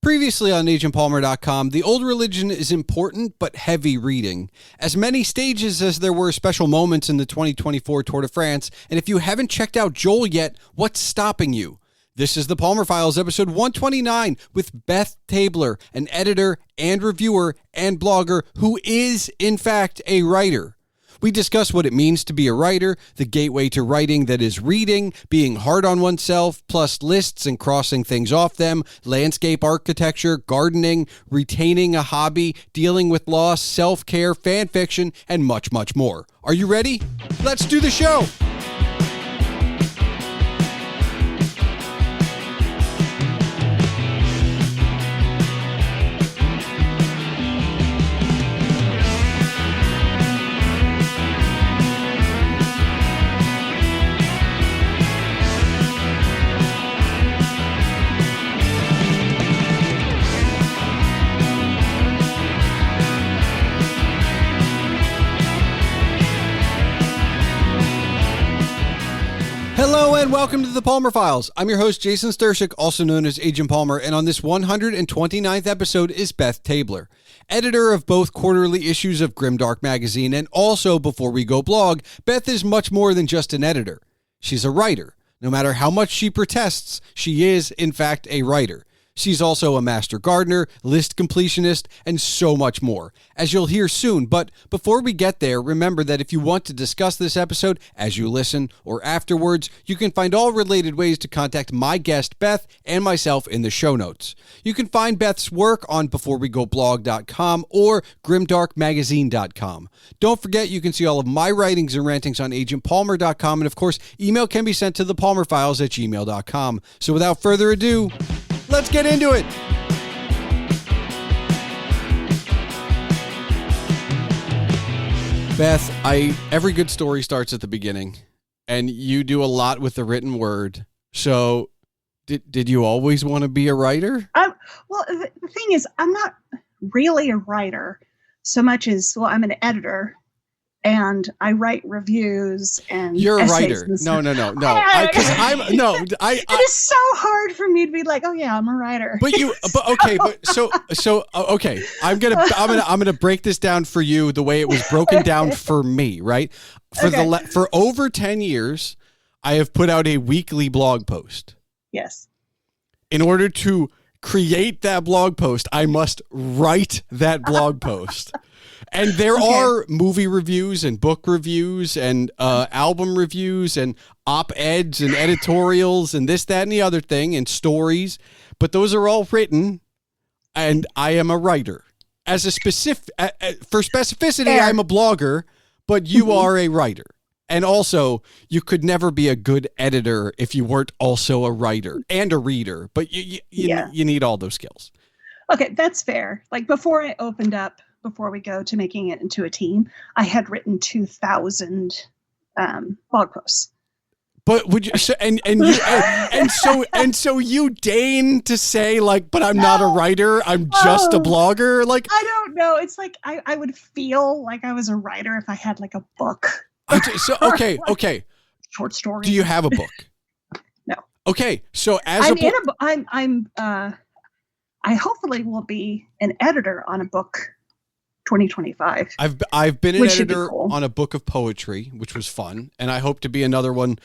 Previously on agentpalmer.com, the old religion is important but heavy reading. As many stages as there were special moments in the 2024 Tour de France, and if you haven't checked out Joel yet, what's stopping you? This is the Palmer Files, episode 129, with Beth Tabler, an editor and reviewer and blogger who is, in fact, a writer. We discuss what it means to be a writer, the gateway to writing that is reading, being hard on oneself, plus lists and crossing things off them, landscape architecture, gardening, retaining a hobby, dealing with loss, self-care, fan fiction, and much, much more. Are you ready? Let's do the show! Hello and welcome to the Palmer Files. I'm your host, Jason Stershik, also known as Agent Palmer, and on this 129th episode is Beth Tabler, editor of both quarterly issues of Grimdark Magazine and also Before We Go blog. Beth is much more than just an editor. She's a writer. No matter how much she protests, she is, in fact, a writer. She's also a master gardener, list completionist, and so much more, as you'll hear soon. But before we get there, remember that if you want to discuss this episode as you listen or afterwards, you can find all related ways to contact my guest, Beth, and myself in the show notes. You can find Beth's work on beforewegoblog.com or GrimdarkMagazine.com. Don't forget, you can see all of my writings and rantings on agentpalmer.com, and of course, email can be sent to thepalmerfiles@gmail.com. So without further ado, let's get into it. Beth, every good story starts at the beginning, and you do a lot with the written word. So did you always want to be a writer? Well, the thing is, I'm not really a writer so much as, well, I'm an editor. And I write reviews and you're a essays. writer. No. It is so hard for me to be like, oh yeah, I'm a writer. Okay. I'm gonna break this down for you the way it was broken down for me. Right. For over 10 years, I have put out a weekly blog post. Yes. In order to create that blog post, I must write that blog post. And there are movie reviews and book reviews and album reviews and op-eds and editorials and this, that, and the other thing and stories. But those are all written, and I am a writer. As a specific, for specificity, I'm a blogger, but you are a writer. And also, you could never be a good editor if you weren't also a writer and a reader. But you need all those skills. Okay, that's fair. Like before we go to making it into a team, I had written 2,000 blog posts. But would you? So you deign to say like, but I'm not a writer. I'm just a blogger. Like I don't know. It's like I would feel like I was a writer if I had like a book. Okay. Short story. Do you have a book? No. Okay, so as I hopefully will be an editor on a book. 2025. I've been an editor on a book of poetry, which was fun, and I hope to be another one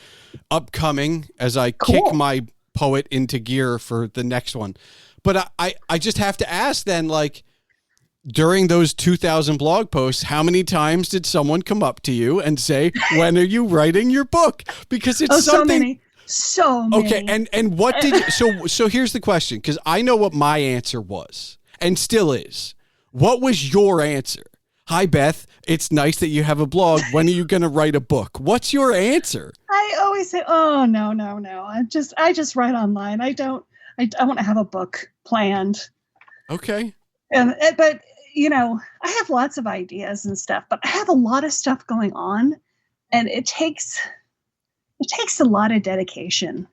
upcoming as I kick my poet into gear for the next one. But I just have to ask then, like, during those 2,000 blog posts, how many times did someone come up to you and say, when are you writing your book? Because it's something... So many. Okay, and what did you... So here's the question, because I know what my answer was, and still is. What was your answer? Hi, Beth. It's nice that you have a blog. When are you going to write a book? What's your answer? I always say, oh, no. I just write online. I want to have a book planned. Okay. But, I have lots of ideas and stuff, but I have a lot of stuff going on, and it takes a lot of dedication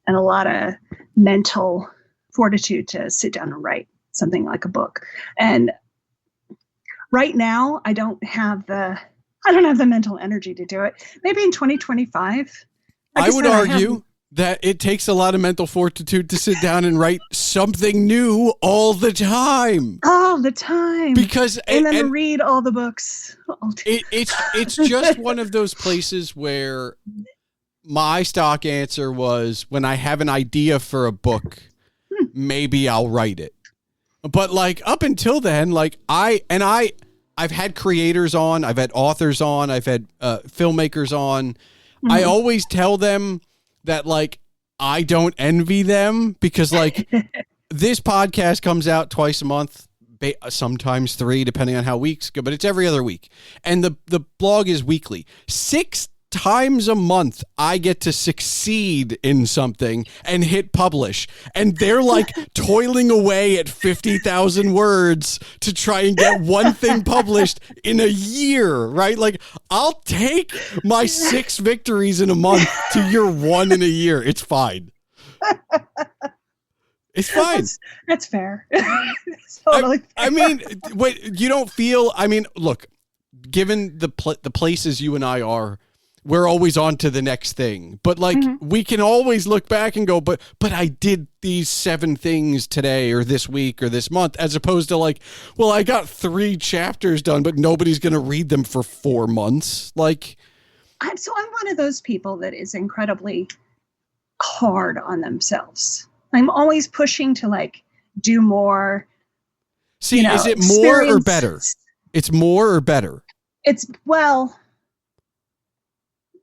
and a lot of mental fortitude to sit down and write something like a book. And right now I don't have the mental energy to do it. Maybe in 2025. I would argue that it takes a lot of mental fortitude to sit down and write something new all the time. All the time. Because and then read all the books. It's just one of those places where my stock answer was, when I have an idea for a book, maybe I'll write it. But like up until then, like I've had creators on, I've had authors on, I've had filmmakers on. Mm-hmm. I always tell them that like I don't envy them, because like this podcast comes out twice a month, sometimes 3, depending on how weeks go, but it's every other week. And the blog is weekly. 6 times a month I get to succeed in something and hit publish, and they're like toiling away at 50,000 words to try and get one thing published in a year, right? Like, I'll take my 6 victories in a month to your 1 in a year. It's fine. It's fine. That's fair. Totally fair. I mean, wait, you don't feel, I mean, look, given the places you and I are, we're always on to the next thing. But like, we can always look back and go, but I did these 7 things today or this week or this month, as opposed to like, well, I got 3 chapters done, but nobody's going to read them for 4 months. Like, I'm one of those people that is incredibly hard on themselves. I'm always pushing to like do more. See, is it more or better? It's more or better?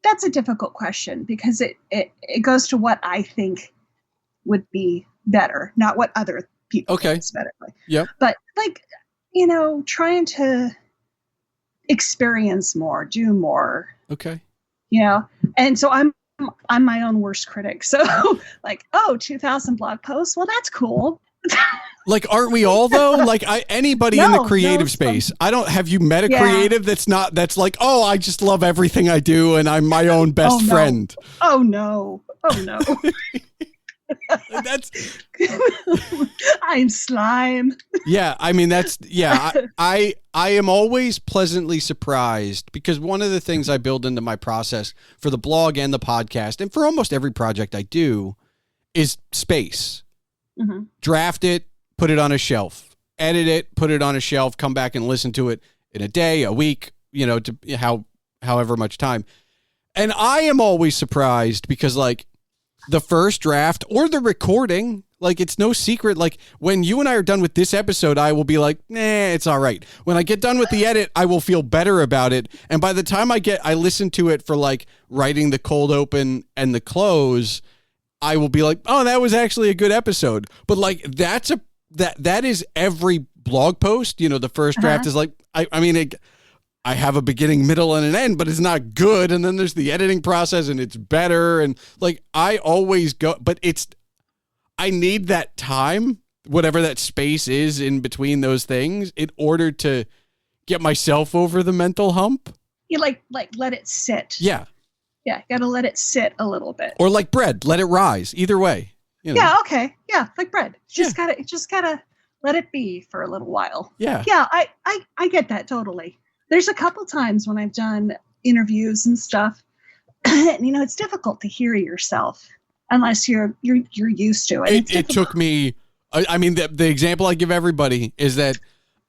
That's a difficult question, because it goes to what I think would be better, not what other people think is better. Yeah. But like, trying to experience more, do more. Okay. And so I'm my own worst critic. So like, 2,000 blog posts. Well, that's cool. Like, aren't we all though? Like, anybody in the creative space. Have you met a creative that's like, oh, I just love everything I do and I'm my own best friend. Oh no. That's I'm slime. Yeah, I mean I am always pleasantly surprised, because one of the things I build into my process for the blog and the podcast, and for almost every project I do, is space. Mm-hmm. Draft it, put it on a shelf, edit it, put it on a shelf, come back and listen to it in a day, a week, to however much time. And I am always surprised, because like the first draft or the recording, like, it's no secret. Like, when you and I are done with this episode, I will be like, it's all right. When I get done with the edit, I will feel better about it. And by the time I listen to it for like writing the cold open and the close, I will be like, oh, that was actually a good episode. But like, that is every blog post. The first draft is like, I mean, I have a beginning, middle, and an end, but it's not good. And then there's the editing process, and it's better. And like, I always go, but I need that time, whatever that space is in between those things, in order to get myself over the mental hump. You like let it sit. Yeah. Yeah, gotta let it sit a little bit. Or like bread, let it rise. Either way. Yeah, okay. Yeah, like bread. Just gotta let it be for a little while. Yeah. Yeah, I get that totally. There's a couple times when I've done interviews and stuff, and it's difficult to hear yourself unless you're used to it. It took me. I mean, the example I give everybody is that,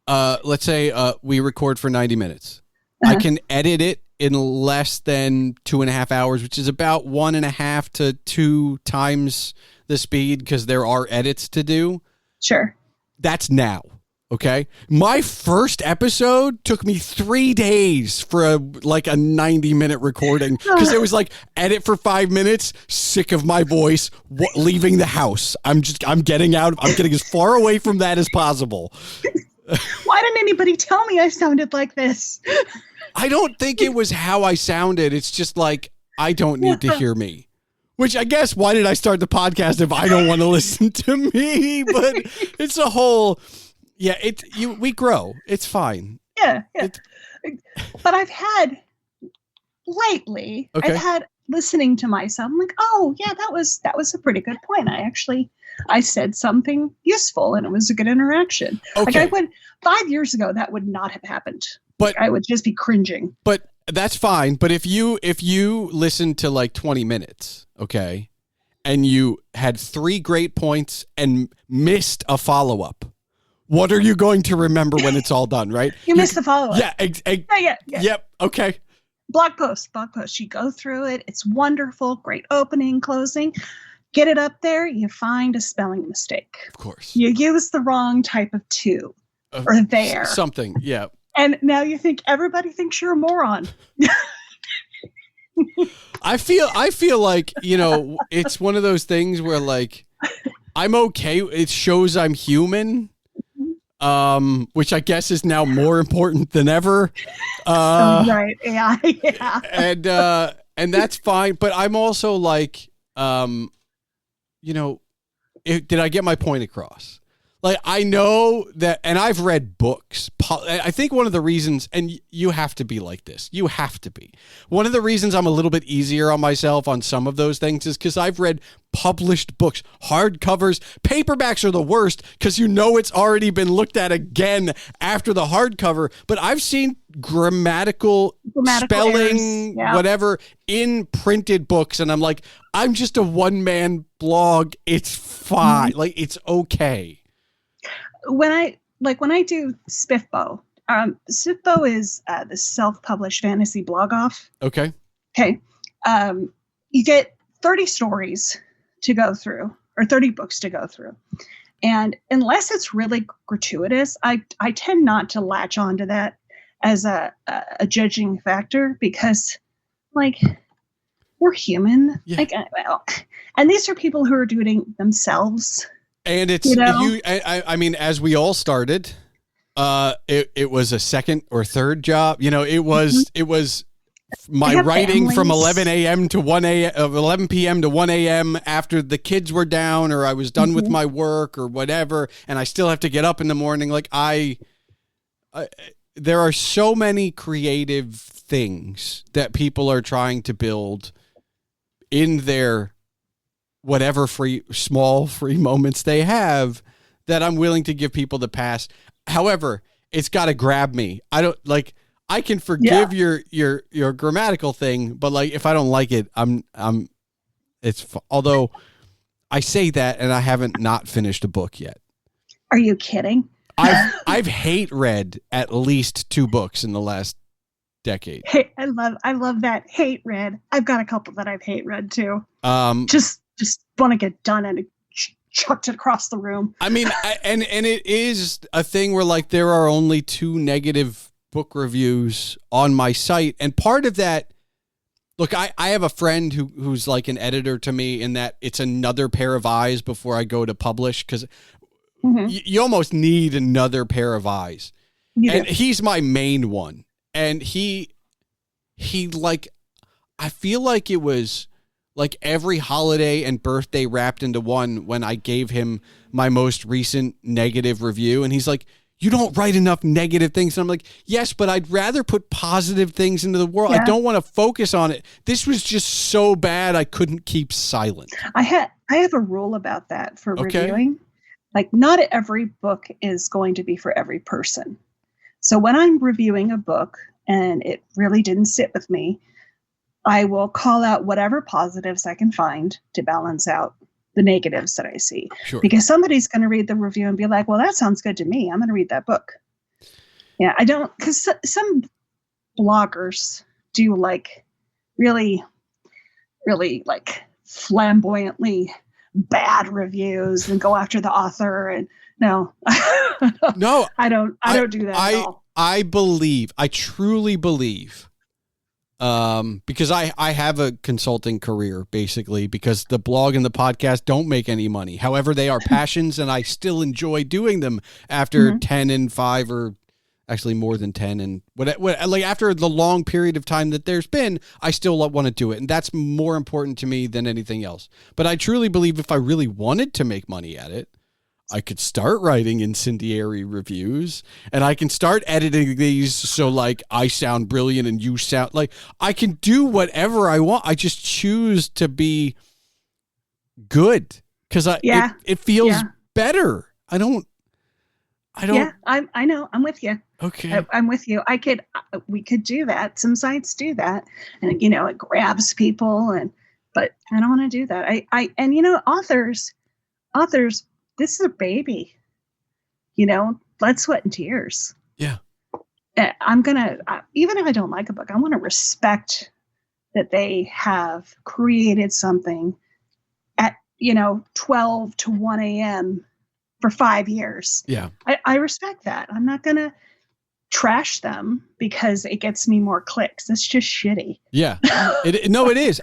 let's say we record for 90 minutes. I can edit it in less than 2.5 hours, which is about 1.5 to 2 times the speed, because there are edits to do. Sure. That's now. Okay. My first episode took me 3 days for a 90-minute recording, because it was like, edit for 5 minutes, sick of my voice, leaving the house. I'm getting out. I'm getting as far away from that as possible. Why didn't anybody tell me I sounded like this? I don't think it was how I sounded. It's just like, I don't need to hear me. Which, I guess, why did I start the podcast if I don't want to listen to me? But it's a whole, we grow. It's fine. Yeah. But I've had lately, listening to myself, I'm like, oh yeah, that was a pretty good point. I said something useful and it was a good interaction. Okay. Like 5 years ago, that would not have happened. But I would just be cringing. But that's fine. But if you listen to like 20 minutes, okay, and you had 3 great points and missed a follow-up, what are you going to remember when it's all done, right? You missed the follow-up. Yeah. Yep. Okay. Blog post. You go through it. It's wonderful. Great opening, closing. Get it up there. You find a spelling mistake. Of course. You use the wrong type of to or there. Something. Yeah. And now you think everybody thinks you're a moron. I feel like, it's one of those things where like I'm okay. It shows I'm human. Which I guess is now more important than ever. Right. Yeah. Yeah. And that's fine. But I'm also like, did I get my point across? Like, I know that, and I've read books. I think one of the reasons, and you have to be like this, you have to be. One of the reasons I'm a little bit easier on myself on some of those things is because I've read published books, hardcovers. Paperbacks are the worst because it's already been looked at again after the hardcover. But I've seen grammatical spelling, whatever, in printed books. And I'm like, I'm just a one-man blog. It's fine. Like, it's okay. When I do Spiffbo, Spiffbo is the self-published fantasy blog off. Okay. You get 30 stories to go through, or 30 books to go through. And unless it's really gratuitous, I tend not to latch onto that as a judging factor, because like, we're human. Yeah. And these are people who are doing themselves. And it's I mean, as we all started, it was a second or third job. It was my writing from 11 a.m. to 11 p.m. to 1 a.m. after the kids were down, or I was done with my work or whatever, and I still have to get up in the morning. Like there are so many creative things that people are trying to build in their whatever small free moments they have, that I'm willing to give people the pass. However, it's got to grab me. I can forgive your grammatical thing, but like, if I don't like it, although I say that and I haven't not finished a book yet. Are you kidding? I've hate read at least 2 books in the last decade. Hey, I love that. Hate read. I've got a couple that I've hate read too. Just want to get done and chucked it across the room. I mean, and it is a thing where like there are only 2 negative book reviews on my site, and part of that, look, I have a friend who's like an editor to me, in that it's another pair of eyes before I go to publish, because you almost need another pair of eyes. And he's my main one, and he like, I feel like it was like every holiday and birthday wrapped into one when I gave him my most recent negative review. And he's like, you don't write enough negative things. And I'm like, yes, but I'd rather put positive things into the world. Yeah. I don't want to focus on it. This was just so bad, I couldn't keep silent. I have a rule about that for reviewing. Like, not every book is going to be for every person. So when I'm reviewing a book and it really didn't sit with me, I will call out whatever positives I can find to balance out the negatives that I see. Sure. Because somebody's going to read the review and be like, well, that sounds good to me. I'm going to read that book. Yeah, I don't, because some bloggers do like really, really like flamboyantly bad reviews and go after the author. And no, no, I don't do that at all. I truly believe, because I have a consulting career, basically, because the blog and the podcast don't make any money. However, they are passions, and I still enjoy doing them after 10 and 5, or actually more than 10. And what like after the long period of time that there's been, I still want to do it. And that's more important to me than anything else. But I truly believe if I really wanted to make money at it, I could start writing incendiary reviews, and I can start editing these so like I sound brilliant and you sound like, I can do whatever I want. I just choose to be good because it feels better. I don't. Yeah, I know. I'm with you. Okay. I'm with you. We could do that. Some sites do that, and it grabs people, but I don't want to do that. And authors, this is a baby, blood, sweat, and tears. Yeah. I'm going to, even if I don't like a book, I want to respect that they have created something at, 12 to 1 a.m. for 5 years. Yeah. I respect that. I'm not going to trash them because it gets me more clicks. That's just shitty. Yeah. It is.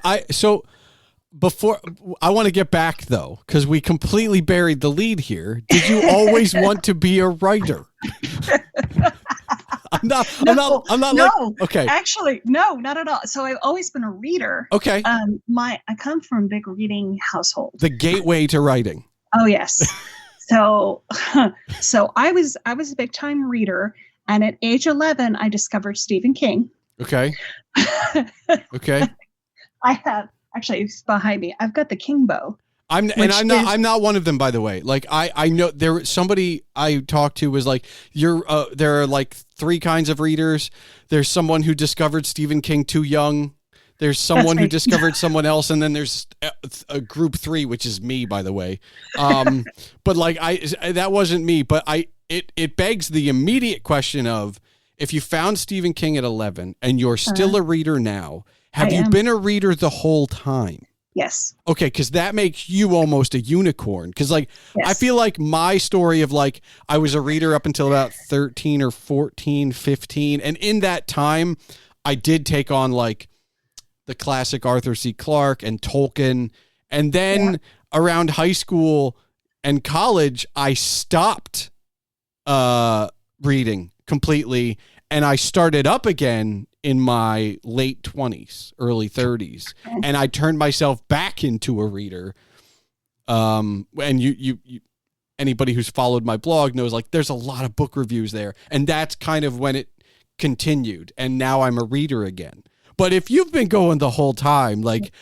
Before I want to get back though, because we completely buried the lead here. Did you always want to be a writer? I'm not okay. Actually, no, not at all. So I've always been a reader. Okay. I come from a big reading household. The gateway to writing. Oh yes. So I was a big time reader, and at age 11 I discovered Stephen King. Okay. Okay. I have actually, it's behind me. I've got the King bow. I'm not one of them, by the way. Like I know there somebody I talked to was like, there are like 3 kinds of readers. There's someone who discovered Stephen King too young. There's someone who discovered someone else, and then there's a group 3, which is me, by the way. But like that wasn't me. But it begs the immediate question of, if you found Stephen King at 11 and you're still a reader now, have you been a reader the whole time? Yes. Okay, because that makes you almost a unicorn. Because like, yes. I feel like my story of like, I was a reader up until about 13 or 14, 15. And in that time, I did take on like the classic Arthur C. Clarke and Tolkien. And then around high school and college, I stopped reading completely. And I started up again in my late 20s, early 30s. And I turned myself back into a reader. And you anybody who's followed my blog knows, like, there's a lot of book reviews there. And that's kind of when it continued. And now I'm a reader again. But if you've been going the whole time, like,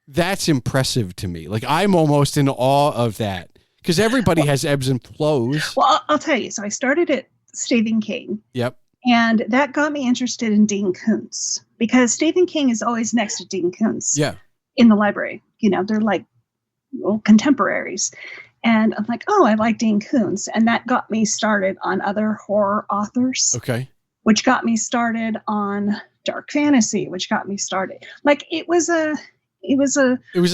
that's impressive to me. Like, I'm almost in awe of that, because everybody has ebbs and flows. Well, I'll tell you. So I started at Stephen King. Yep. And that got me interested in Dean Koontz, because Stephen King is always next to Dean Koontz in the library. They're like contemporaries. And I'm like, oh, I like Dean Koontz. And that got me started on other horror authors. Okay. Which got me started on dark fantasy, which got me started. Like, it was a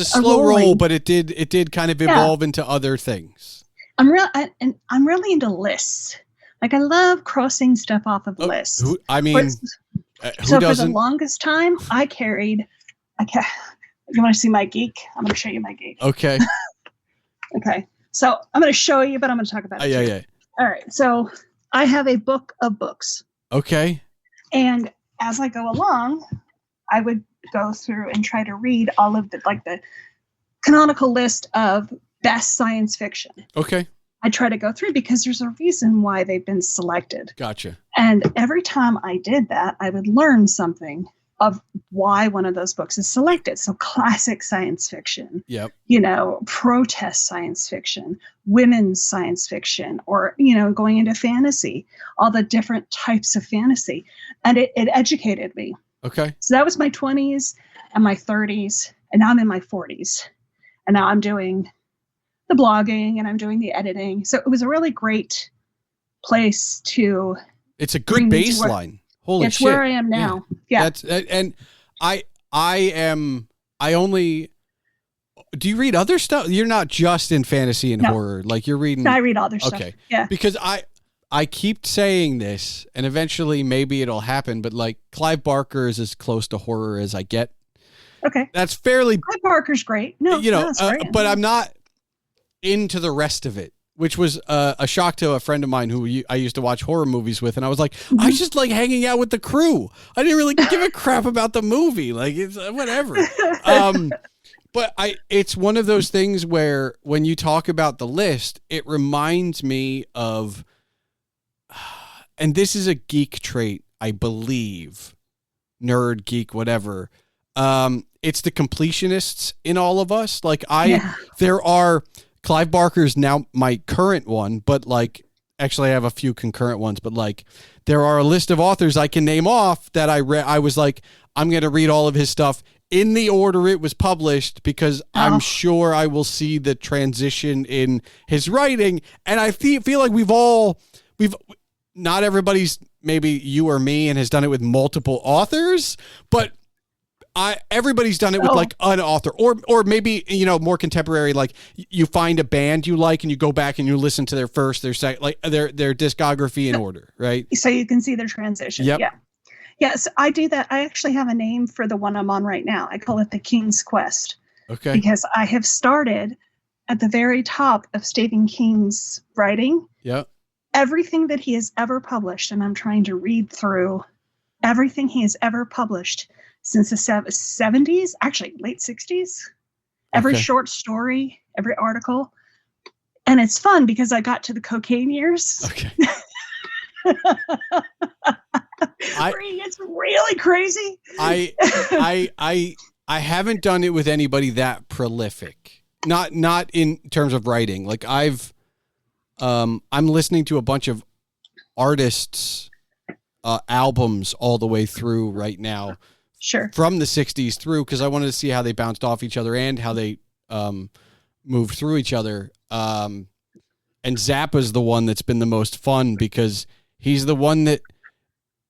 slow roll, but it did kind of evolve into other things. I'm really into lists. Like, I love crossing stuff off of lists. So for the longest time, you want to see my geek? I'm going to show you my geek. Okay. Okay. So I'm going to show you, but I'm going to talk about it. Yeah. All right. So I have a book of books. Okay. And as I go along, I would go through and try to read all of the canonical list of best science fiction. Okay. I try to go through, because there's a reason why they've been selected. Gotcha. And every time I did that, I would learn something of why one of those books is selected. So classic science fiction, protest science fiction, women's science fiction, or, going into fantasy, all the different types of fantasy. And it educated me. Okay. So that was my 20s and my 30s. And now I'm in my 40s. And now I'm doing the blogging and I'm doing the editing. So it was a really great place to. It's a good baseline. Holy shit. It's where I am now. Yeah. Do you read other stuff? You're not just in fantasy and horror. Like, you're reading. I read other stuff. Okay. Yeah. Because I keep saying this, and eventually maybe it'll happen, but like, Clive Barker is as close to horror as I get. Okay. That's fairly. Clive Barker's great. No, that's great. But I'm not into the rest of it, which was a shock to a friend of mine who I used to watch horror movies with. And I was like, I just like hanging out with the crew. I didn't really give a crap about the movie. Like, it's whatever. But it's one of those things where when you talk about the list, it reminds me of, and this is a geek trait, I believe, nerd, geek, whatever. It's the completionists in all of us. Like, there are, Clive Barker's now my current one, but like, actually I have a few concurrent ones, but like, there are a list of authors I can name off that I read. I was like, I'm going to read all of his stuff in the order it was published, because I'm sure I will see the transition in his writing. And I feel like not everybody's, maybe you or me, and has done it with multiple authors, but everybody's done it with like an author, or maybe, more contemporary, like you find a band you like and you go back and you listen to their first, their second, like their discography in order, right? So you can see their transition. Yep. Yeah. Yes, I do that. I actually have a name for the one I'm on right now. I call it the King's Quest. Okay. Because I have started at the very top of Stephen King's writing. Yeah. Everything that he has ever published, and I'm trying to read through everything he has ever published since the 70s, actually late 60s. Every short story, every article. And it's fun because I got to the cocaine years. Okay. It's really crazy. I haven't done it with anybody that prolific. Not in terms of writing. Like I'm listening to a bunch of artists' albums all the way through right now. Sure. From the 60s through, because I wanted to see how they bounced off each other and how they moved through each other. And Zappa's the one that's been the most fun, because he's the one that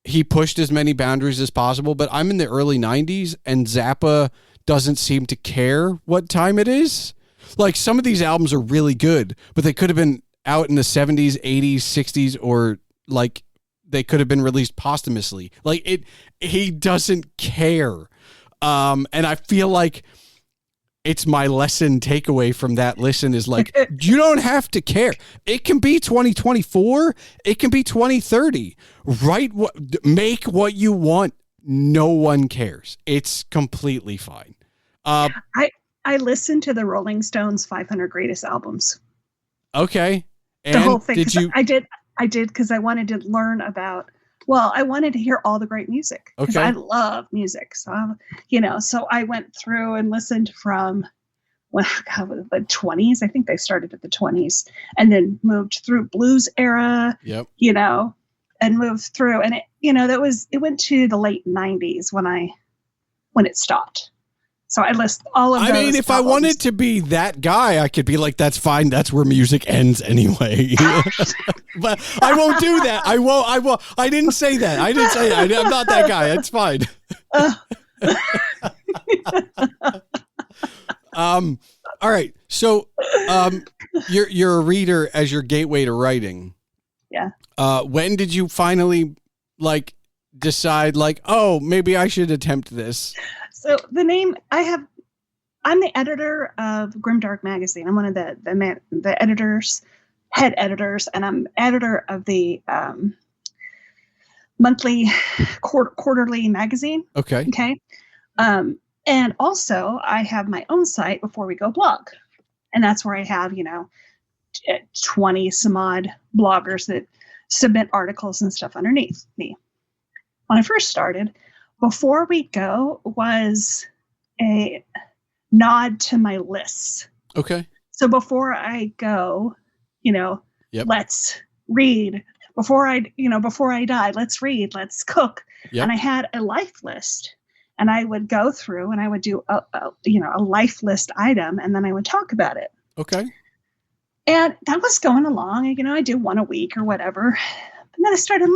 he pushed as many boundaries as possible. But I'm in the early 90s, and Zappa doesn't seem to care what time it is. Like, some of these albums are really good, but they could have been out in the 70s, 80s, 60s, or like they could have been released posthumously. Like, he doesn't care. And I feel like it's my lesson takeaway from that listen is like, you don't have to care. It can be 2024. It can be 2030. Make what you want. No one cares. It's completely fine. I listened to the Rolling Stones 500 greatest albums. Okay. And the whole thing. Did you? I did because I wanted to learn about, I wanted to hear all the great music, because I love music. So, so I went through and listened from the 20s. I think they started at the 20s and then moved through blues era, and moved through. And it went to the late 90s when it stopped. So I list all of those. I mean, if I wanted to be that guy, I could be like, that's fine. That's where music ends anyway. But I won't do that. I won't. I didn't say that. I'm not that guy. It's fine. All right. So, you're a reader as your gateway to writing. Yeah. When did you finally decide maybe I should attempt this? So the name I'm the editor of Grimdark Magazine. I'm one of the head editors, and I'm editor of the monthly quarterly magazine. Okay. Okay. And also I have my own site, Before We Go blog. And that's where I have, 20 some odd bloggers that submit articles and stuff underneath me. When I first started, Before We Go was a nod to my lists. Okay. So before I go, Yep. Let's read. Before I die, let's read, let's cook. Yep. And I had a life list, and I would go through and I would do a life list item, and then I would talk about it. Okay. And that was going along. I do one a week or whatever. And then I started,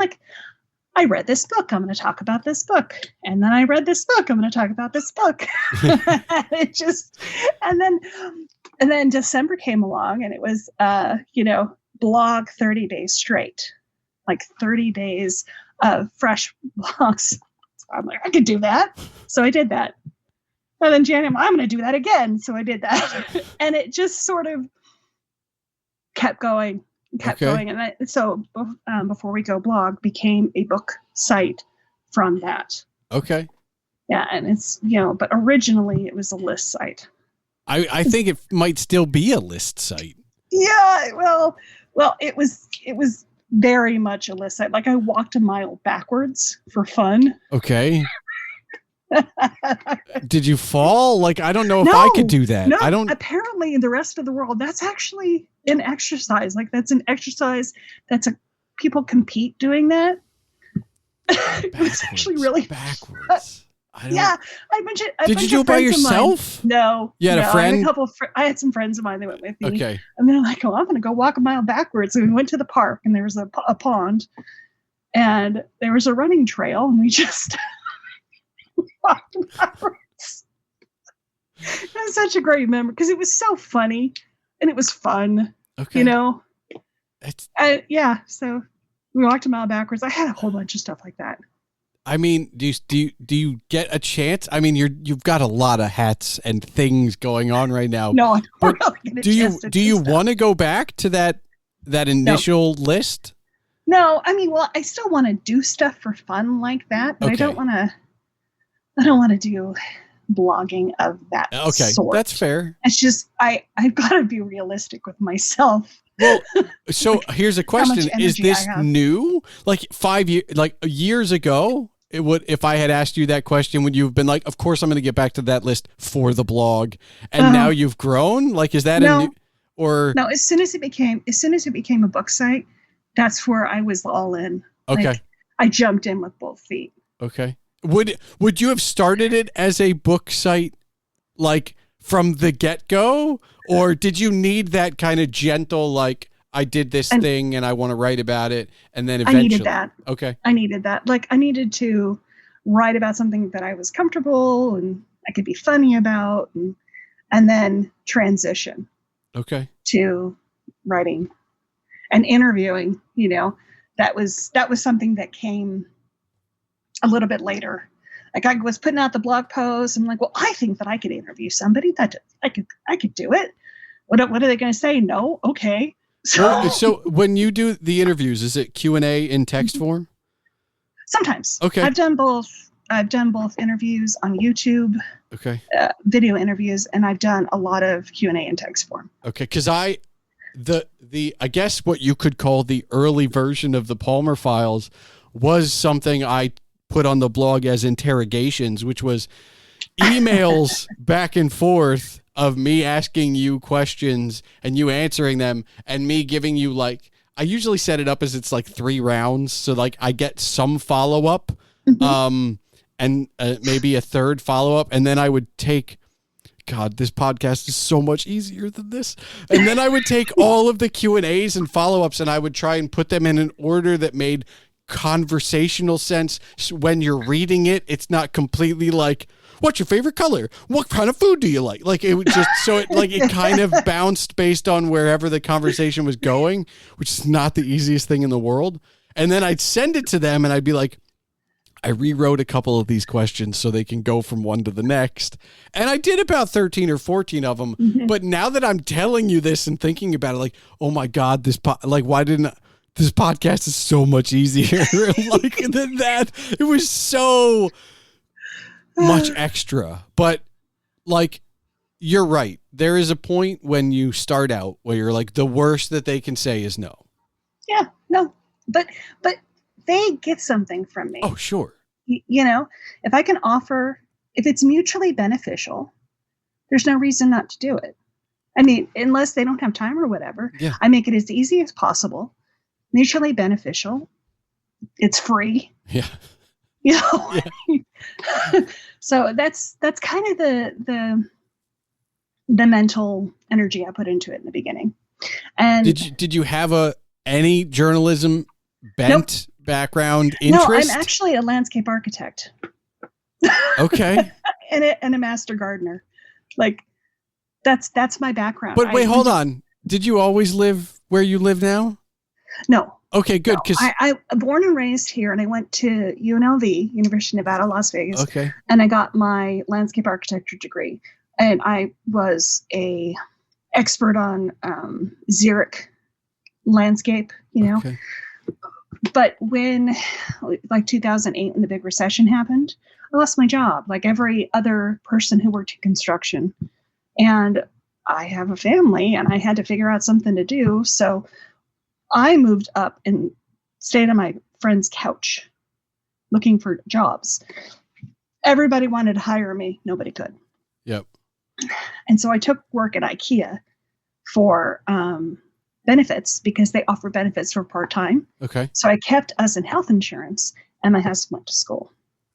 I read this book. I'm going to talk about this book. And then I read this book. I'm going to talk about this book. And then December came along, and it was, blog 30 days straight, 30 days of fresh blogs. So I'm like, I could do that. So I did that. And then January, I'm going to do that again. So I did that. And it just sort of kept going. And so Before We Go blog became a book site from that. Okay. Yeah. And it's, but originally it was a list site. I think it might still be a list site. Yeah. Well, it was very much a list site. I walked a mile backwards for fun. Okay. Did you fall? I don't know if I could do that. No, I don't. Apparently in the rest of the world, that's actually an exercise. That's an exercise. People compete doing that. It's actually really backwards. Yeah, I mentioned. Did you do it by yourself? No. You had a friend? I had a couple. I had some friends of mine that went with me. Okay. And then I'm like, oh, I'm going to go walk a mile backwards. And we went to the park, and there was a pond, and there was a running trail, and we just walked backwards. It was such a great memory because it was so funny, and it was fun. Okay. You know. Yeah. So we walked a mile backwards. I had a whole bunch of stuff like that. I mean, do you get a chance? I mean, you've got a lot of hats and things going on right now. No, I don't really get a chance to do you want to go back to that initial list? No, I mean, well, I still want to do stuff for fun like that, but okay. I don't want to do blogging of that sort. That's fair. It's just I've got to be realistic with myself. Well, so here's a question: is this new? Like 5 years, like years ago, it would. If I had asked you that question, would you have been like, "Of course, I'm going to get back to that list for the blog"? And now you've grown. Like, is that a new? Or no? As soon as it became a book site, that's where I was all in. Okay, like, I jumped in with both feet. Okay. Would you have started it as a book site, like from the get-go? Or did you need that kind of gentle, like, I did this thing and I want to write about it, and then eventually? I needed that. Okay. I needed that. Like, I needed to write about something that I was comfortable and I could be funny about, and then transition. Okay. To writing and interviewing. You know, that was something that came a little bit later. Like, I was putting out the blog post. I'm like, well, I think that I could interview somebody. That I could do it. What are they going to say? No. Okay. So when you do the interviews, is it Q&A in text form? Sometimes. Okay. I've done both interviews on YouTube. Okay. Video interviews, and I've done a lot of Q&A in text form. Okay, because I guess what you could call the early version of the Palmer Files was something I put on the blog as interrogations, which was emails back and forth of me asking you questions and you answering them, and me giving you, like, I usually set it up as it's like 3 rounds. So like I get some follow-up, and maybe a third follow-up. And then I would take, God, this podcast is so much easier than this. And then I would take all of the Q&As and follow-ups, and I would try and put them in an order that made conversational sense. So when you're reading it, it's not completely like, what's your favorite color? What kind of food do you like? Like, it would just, so it, like, it kind of bounced based on wherever the conversation was going, which is not the easiest thing in the world. And then I'd send it to them and I'd be like, I rewrote a couple of these questions so they can go from one to the next. And I did about 13 or 14 of them. Mm-hmm. But now that I'm telling you this and thinking about it, like, oh my God, this podcast is so much easier. Like, than that. It was so much extra. But like, you're right. There is a point when you start out where you're like, the worst that they can say is no. Yeah, no. But they get something from me. Oh, sure. You know, if I can offer, if it's mutually beneficial, there's no reason not to do it. I mean, unless they don't have time or whatever. Yeah. I make it as easy as possible, mutually beneficial. It's free. Yeah. You know? Yeah. So that's kind of the mental energy I put into it in the beginning. And did you have any journalism bent background interest? No, I'm actually a landscape architect. Okay. and a master gardener. like that's my background. But wait, hold on. Did you always live where you live now? No. Okay, good. No. I born and raised here, and I went to UNLV, University of Nevada, Las Vegas. Okay. And I got my landscape architecture degree, and I was a expert on xeric landscape, you know. Okay. But when, like 2008, when the big recession happened, I lost my job, like every other person who worked in construction. And I have a family, and I had to figure out something to do. So I moved up and stayed on my friend's couch looking for jobs. Everybody wanted to hire me. Nobody could. Yep. And so I took work at IKEA for benefits, because they offer benefits for part-time. Okay. So I kept us in health insurance, and my husband went to school.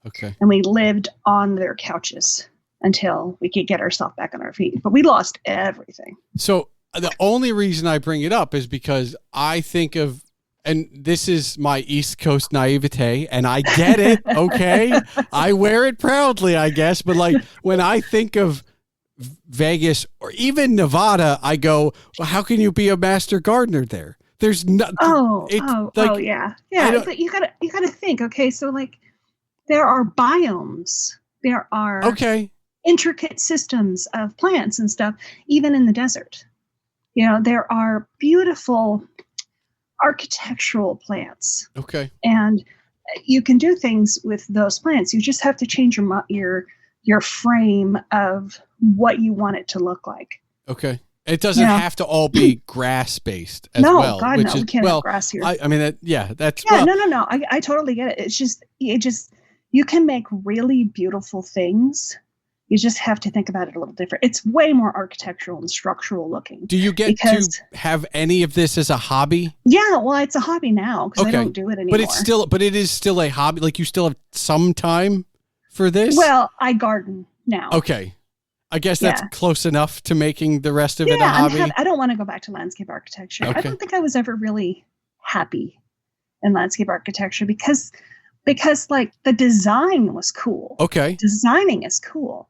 Okay. And we lived on their couches until we could get ourselves back on our feet. But we lost everything. So the only reason I bring it up is because I think of, and this is my East Coast naivete, and I get it, okay? I wear it proudly, I guess. But like when I think of Vegas or even Nevada, I go, well, how can you be a master gardener there? There's no. Yeah. But you gotta think. Okay, so like there are biomes. There are intricate systems of plants and stuff, even in the desert. You know, there are beautiful architectural plants. Okay. And you can do things with those plants. You just have to change your frame of what you want it to look like. Okay. It doesn't have to all be grass based as well. God, no, we can't have grass here. I mean, that's. Yeah, no. I totally get it. It's just, you can make really beautiful things. You just have to think about it a little different. It's way more architectural and structural looking. Do you get to have any of this as a hobby? Yeah, well, it's a hobby now because I don't do it anymore. But it is still a hobby. Like you still have some time for this? Well, I garden now. Okay. I guess that's close enough to making the rest of it a hobby. I don't want to go back to landscape architecture. Okay. I don't think I was ever really happy in landscape architecture because like the design was cool. Okay. Designing is cool.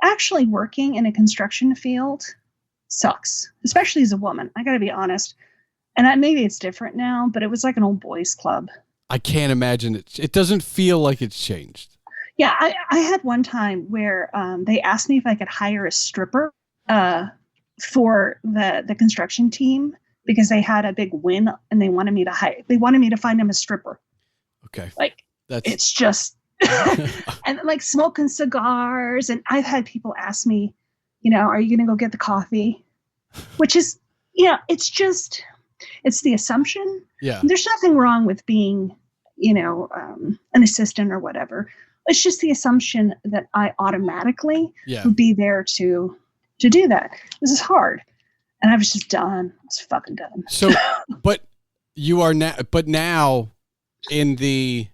Actually working in a construction field sucks, especially as a woman. I got to be honest. And maybe it's different now, but it was like an old boys club. I can't imagine it. It doesn't feel like it's changed. Yeah, I had one time where they asked me if I could hire a stripper for the construction team because they had a big win and they wanted me to find them a stripper. Okay. Like it's just and like smoking cigars. And I've had people ask me, are you going to go get the coffee? Which is, it's the assumption. Yeah. There's nothing wrong with being, an assistant or whatever. It's just the assumption that I automatically would be there to do that. This is hard. And I was just done. I was fucking done. So, but you are now in the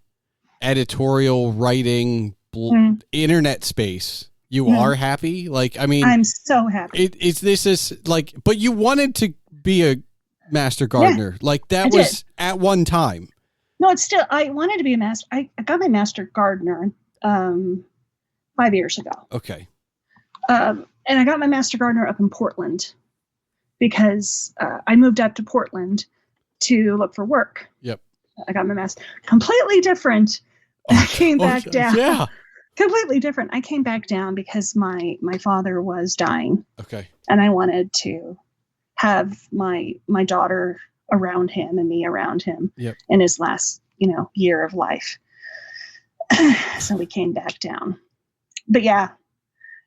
editorial writing internet space, you are happy? Like, I mean, I'm so happy. But you wanted to be a master gardener. Like that was at one time. No, it's still, I wanted to be a master. I got my master gardener 5 years ago. Okay. And I got my master gardener up in Portland because I moved up to Portland to look for work. Yep. I got my master. Completely different. I came back down. Yeah. Completely different. I came back down because my father was dying. Okay. And I wanted to have my daughter around him and me around him in his last, year of life. So we came back down. But yeah,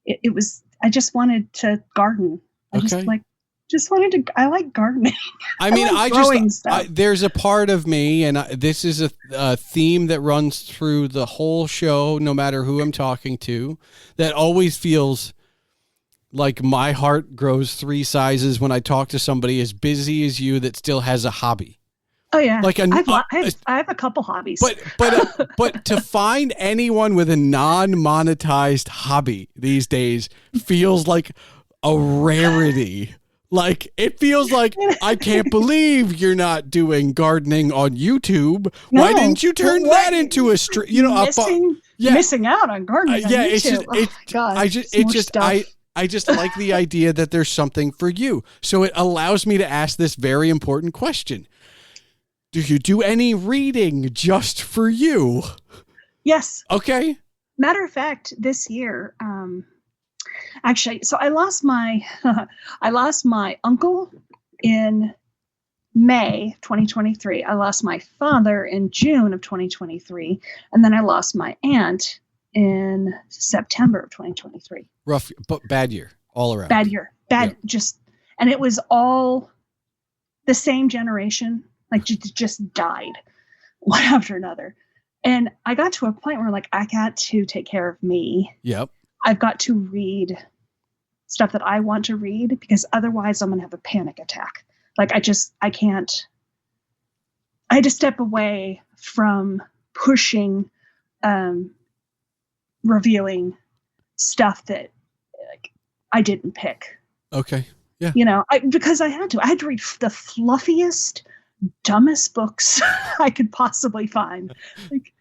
it was, I just wanted to garden. I like gardening. I mean, there's a part of me, and this is a theme that runs through the whole show, no matter who I'm talking to, that always feels like my heart grows 3 sizes when I talk to somebody as busy as you that still has a hobby. Oh yeah, like I have a couple hobbies. But to find anyone with a non-monetized hobby these days feels like a rarity. Like it feels like I can't believe you're not doing gardening on YouTube. No, why didn't you turn that into a missing out on gardening? On YouTube. I just like the idea that there's something for you. So it allows me to ask this very important question. Do you do any reading just for you? Yes. Okay. Matter of fact, this year, actually, so I lost my uncle in May 2023. I lost my father in June of 2023, and then I lost my aunt in September of 2023. Rough, but bad year all around. Bad year. And it was all the same generation. Like just died one after another. And I got to a point where like, I got to take care of me. Yep. I've got to read stuff that I want to read because otherwise I'm going to have a panic attack. Like I can't, I had to step away from pushing reviewing stuff that like, I didn't pick. Okay. Yeah. Because I had to read the fluffiest, dumbest books I could possibly find, like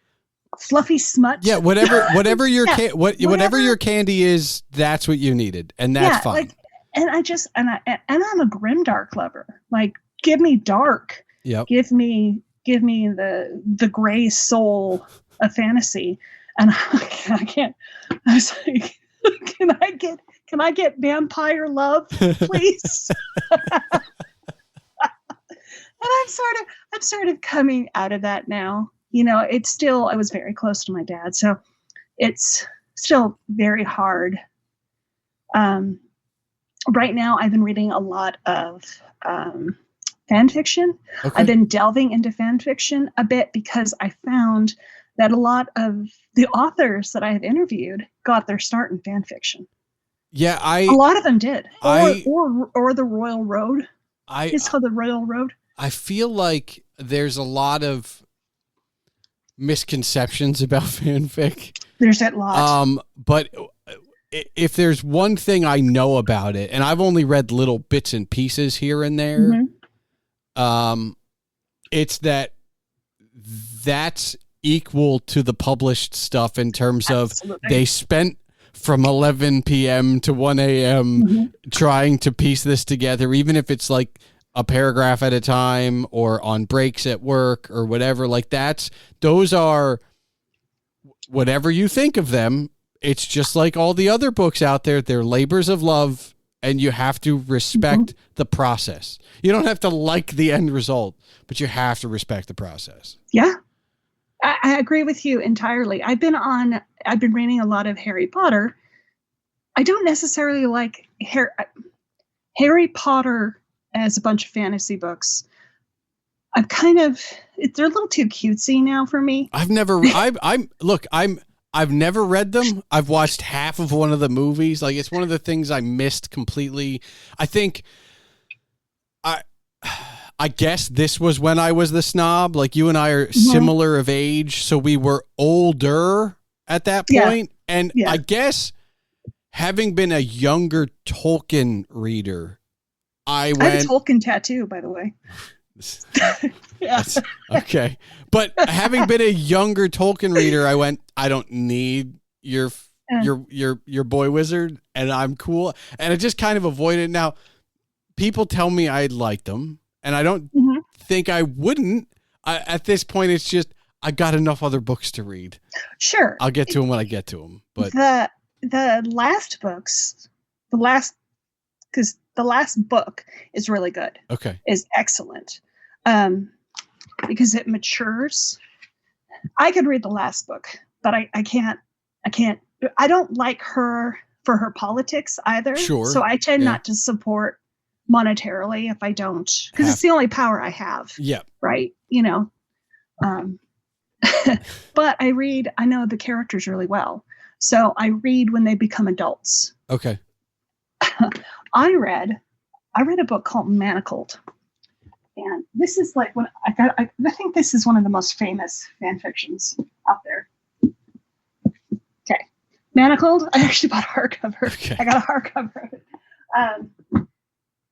fluffy smut. Yeah. Whatever your whatever your candy is, that's what you needed, and that's fine. Like, and I'm a grimdark lover. Like, give me dark. Yep. Give me the gray soul of fantasy, and I can't. I was like, can I get vampire love, please? And I'm sort of coming out of that now. It's still, I was very close to my dad, so it's still very hard. Right now I've been reading a lot of fan fiction. Okay. I've been delving into fan fiction a bit because I found that a lot of the authors that I have interviewed got their start in fan fiction. Yeah, a lot of them did. Or the Royal Road. It's called the Royal Road. I feel like there's a lot of misconceptions about fanfic. There's that lot. But if there's one thing I know about it, and I've only read little bits and pieces here and there, it's that's equal to the published stuff in terms of they spent from 11 p.m. to 1 a.m. Trying to piece this together, even if it's like a paragraph at a time or on breaks at work or whatever. Like those are whatever you think of them. It's just like all the other books out there. They're labors of love, and you have to respect the process. You don't have to like the end result, but you have to respect the process. Yeah. I agree with you entirely. I've been reading a lot of Harry Potter. I don't necessarily like Harry Potter as a bunch of fantasy books. They're a little too cutesy now for me. I've never read them. I've watched half of one of the movies. Like, it's one of the things I missed completely. I think I guess this was when I was the snob. Like, you and I are similar of age, so we were older at that point. Yeah. And I guess having been a younger Tolkien reader, I have a Tolkien tattoo, by the way. Okay. But having been a younger Tolkien reader, I went, I don't need your boy wizard, and I'm cool. And I just kind of avoided it. Now, people tell me I like them, and I don't think I wouldn't. At this point, it's just I got enough other books to read. Sure. I'll get to them when I get to them. But the last books, because the last book is really good. Okay. Is excellent. Because it matures. I could read the last book, but I can't. I don't like her for her politics either. Sure. So I tend not to support monetarily if I don't, because it's the only power I have. Yeah. Right. But I know the characters really well. So I read when they become adults. Okay. I read a book called Manacled. And this is like when I think this is one of the most famous fan fictions out there. Okay. Manacled. I actually bought a hardcover. Okay. I got a hardcover of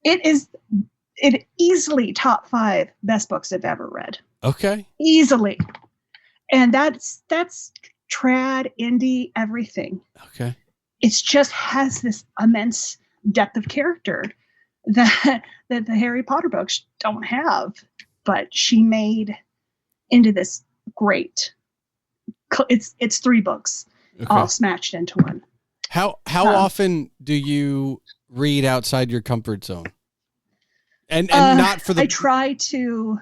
it. It easily top 5 best books I've ever read. Okay. Easily. And that's trad, indie, everything. Okay. It just has this immense depth of character that the Harry Potter books don't have, but she made into this great. It's 3 books all smashed into one. How often do you read outside your comfort zone? And not for the. I try to,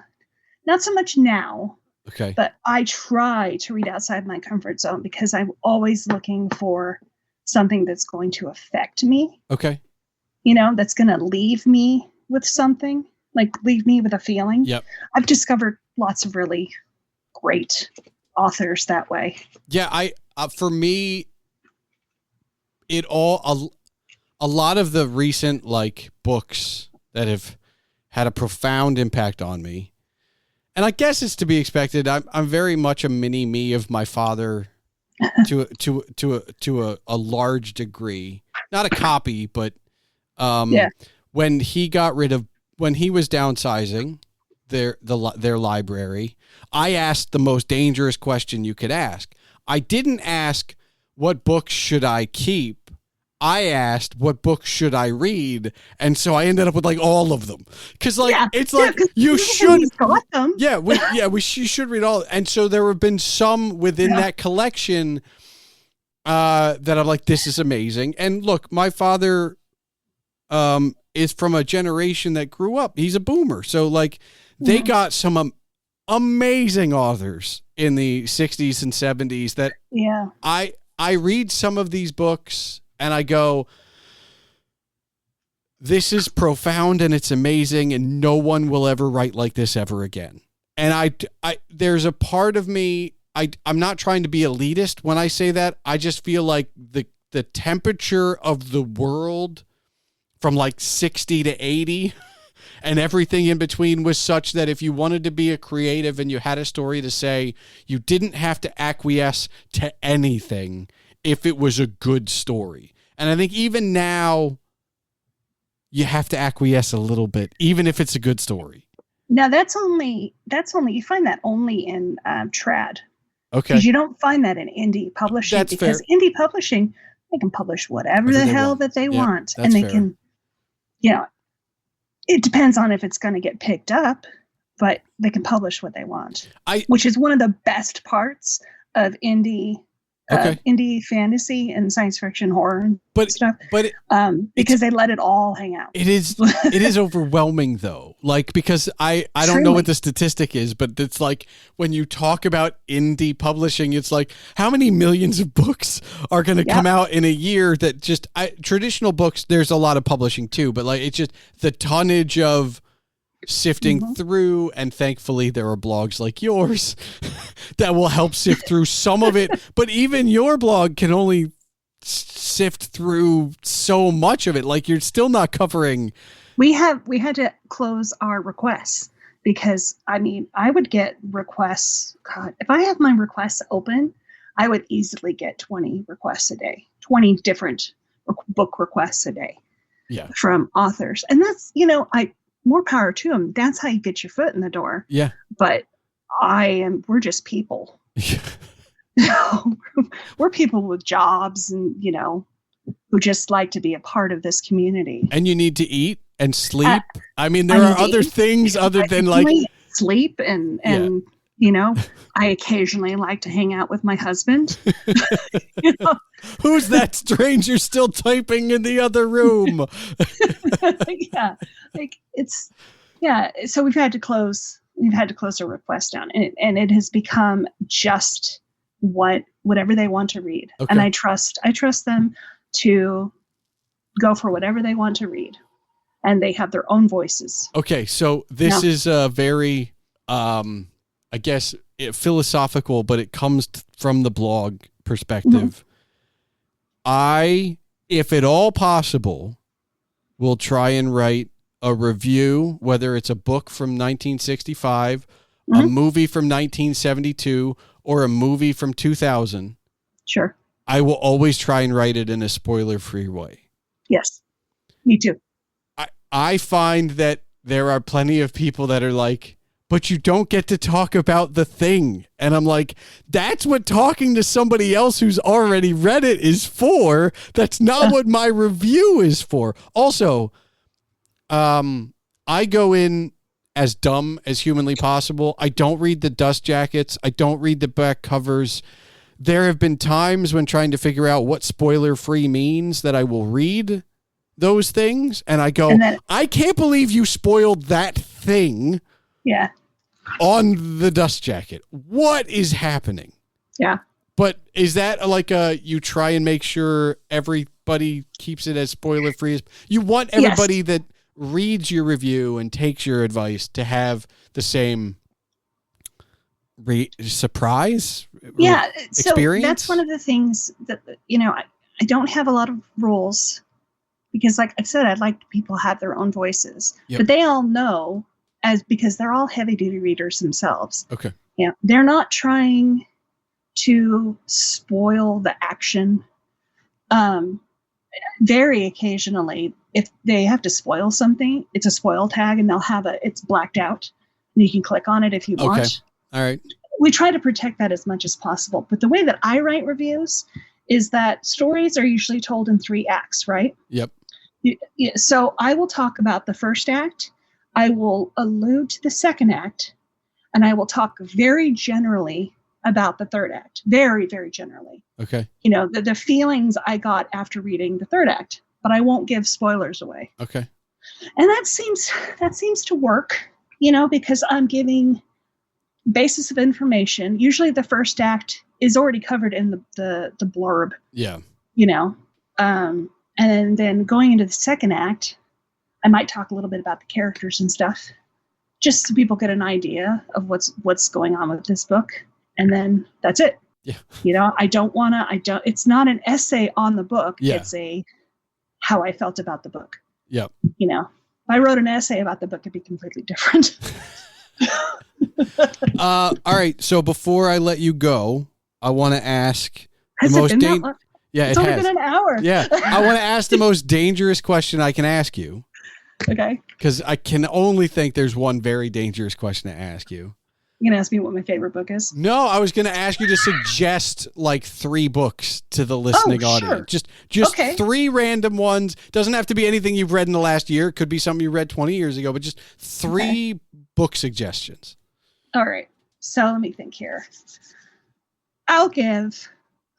not so much now. Okay. But I try to read outside my comfort zone because I'm always looking for something that's going to affect me. Okay. That's going to leave me with something, like leave me with a feeling. Yep. I've discovered lots of really great authors that way. Yeah. For me, a lot of the recent books that have had a profound impact on me, and I guess it's to be expected. I'm very much a mini me of my father to a large degree. Not a copy, but when he was downsizing their library, I asked the most dangerous question you could ask. I didn't ask what books should I keep. I asked what books should I read, and so I ended up with like all of them because you should got them. You should read all. And so there have been some within that collection that I'm like, this is amazing. And look, my father is from a generation that grew up. He's a boomer, so like they got some amazing authors in the 60s and 70s that I read some of these books. And I go, this is profound and it's amazing, and no one will ever write like this ever again. And I there's a part of me, I'm not trying to be elitist when I say that. I just feel like the temperature of the world from like 60 to 80 and everything in between was such that if you wanted to be a creative and you had a story to say, you didn't have to acquiesce to anything if it was a good story. And I think even now you have to acquiesce a little bit, even if it's a good story. Now that's only, you find that only in trad. Okay. Because you don't find that in indie publishing. That's because fair. Indie publishing, they can publish whatever the hell that they want. And they can, it depends on if it's going to get picked up, but they can publish what they want, which is one of the best parts of indie fantasy and science fiction horror and stuff. But because they let it all hang out. It is overwhelming though. Like, because I don't know what the statistic is, but it's like when you talk about indie publishing, it's like how many millions of books are going to come out in a year that just traditional books, there's a lot of publishing too, but like it's just the tonnage of sifting through, and thankfully there are blogs like yours that will help sift through some of it, but even your blog can only sift through so much of it. Like you're still not covering. We had to close our requests because I would get requests. God, if I have my requests open, I would easily get 20 requests a day, 20 different book requests a day from authors. And that's, more power to them. That's how you get your foot in the door. Yeah. But we're just people. We're people with jobs and, who just like to be a part of this community. And you need to eat and sleep. There are other things other than like sleep and I occasionally like to hang out with my husband. Who's that stranger still typing in the other room? So we've had to close a request down, and it has become just whatever they want to read. Okay. And I trust them to go for whatever they want to read, and they have their own voices. Okay. So this is a very, I guess, philosophical, but it comes from the blog perspective. If at all possible, will try and write a review, whether it's a book from 1965, a movie from 1972, or a movie from 2000. Sure. I will always try and write it in a spoiler-free way. Yes, me too. I find that there are plenty of people that are like, but you don't get to talk about the thing. And I'm like, that's what talking to somebody else who's already read it is for. That's not what my review is for. Also, I go in as dumb as humanly possible. I don't read the dust jackets. I don't read the back covers. There have been times when trying to figure out what spoiler-free means that I will read those things. And I go, I can't believe you spoiled that thing. Yeah. On the dust jacket. What is happening? Yeah. But is that like you try and make sure everybody keeps it as spoiler free as you want everybody that reads your review and takes your advice to have the same surprise experience? So that's one of the things that, I don't have a lot of rules because like I said, I'd like people to have their own voices, but they all know because they're all heavy duty readers themselves. Okay. They're not trying to spoil the action. Very occasionally, if they have to spoil something, it's a spoil tag and they'll have it's blacked out and you can click on it if you want. Okay. All right. We try to protect that as much as possible. But the way that I write reviews is that stories are usually told in 3 acts, right? Yep. So I will talk about the first act. I will allude to the second act, and I will talk very generally about the third act. Very, very generally. Okay. The feelings I got after reading the third act, but I won't give spoilers away. Okay. And that seems to work, because I'm giving basis of information. Usually the first act is already covered in the blurb. Yeah. And then going into the second act, I might talk a little bit about the characters and stuff, just so people get an idea of what's going on with this book. And then that's it. Yeah. It's not an essay on the book. Yeah. It's how I felt about the book. Yep. If I wrote an essay about the book, it'd be completely different. All right. So before I let you go, I want to ask Has it been that long? Yeah, it's only been an hour. Yeah. I want to ask the most dangerous question I can ask you. Okay. Because I can only think there's one very dangerous question to ask you. You're going to ask me what my favorite book is? No, I was going to ask you to suggest like 3 books to the listening audience. Sure. Just okay. 3 random ones. Doesn't have to be anything you've read in the last year. It could be something you read 20 years ago, but just 3 book suggestions. All right. So let me think here. I'll give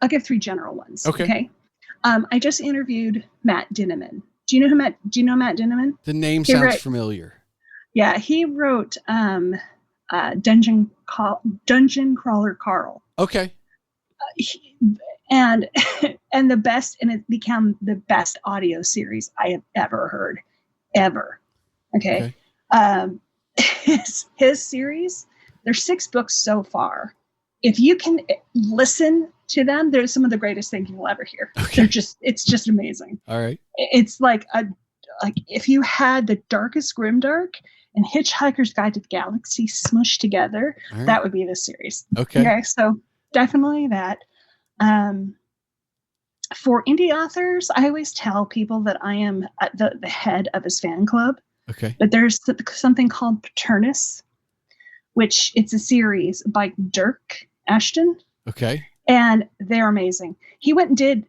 3 general ones. Okay. I just interviewed Matt Dinniman. Do you know Matt Dinniman? The name sounds familiar. Yeah, he wrote Dungeon Crawler Carl. Okay. And it became the best audio series I have ever heard, ever. Okay. His series, there's 6 books so far. If you can listen to them, they're some of the greatest things you'll ever hear. Okay. It's just amazing. All right. It's like if you had the darkest Grimdark and Hitchhiker's Guide to the Galaxy smushed together, right, that would be this series. Okay. So definitely that. For indie authors, I always tell people that I am at the head of his fan club. Okay. But there's something called Paternus, which it's a series by Dirk Ashton. Okay. And they're amazing. He went and did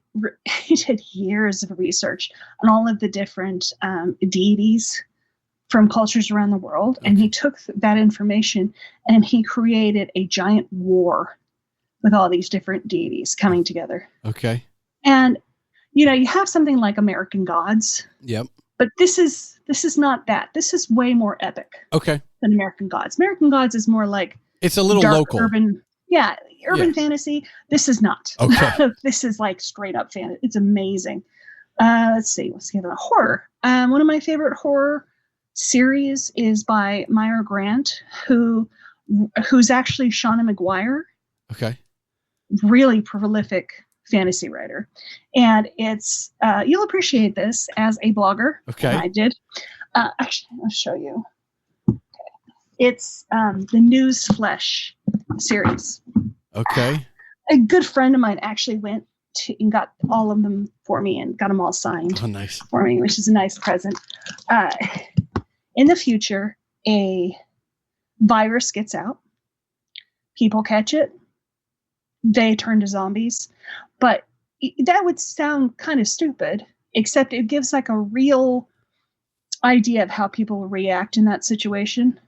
years of research on all of the different deities from cultures around the world. Okay. And he took that information and he created a giant war with all these different deities coming together. Okay. And, you have something like American Gods. Yep. But this is not that. This is way more epic. Okay. Than American Gods. American Gods is more like it's a little dark, local. Urban fantasy. This is not. Okay. This is like straight up fantasy. It's amazing. Let's see. Let's get a horror. One of my favorite horror series is by Maier Grant, who's actually Shauna Maguire. Okay. Really prolific fantasy writer. And it's you'll appreciate this as a blogger. Okay. I did. Actually, I'll show you. Okay. It's the News Flesh series. Okay. A good friend of mine actually went to and got all of them for me and got them all signed. Oh, nice. For me, which is a nice present. In the future, a virus gets out. People catch it. They turn to zombies. But that would sound kind of stupid, except it gives like a real idea of how people react in that situation.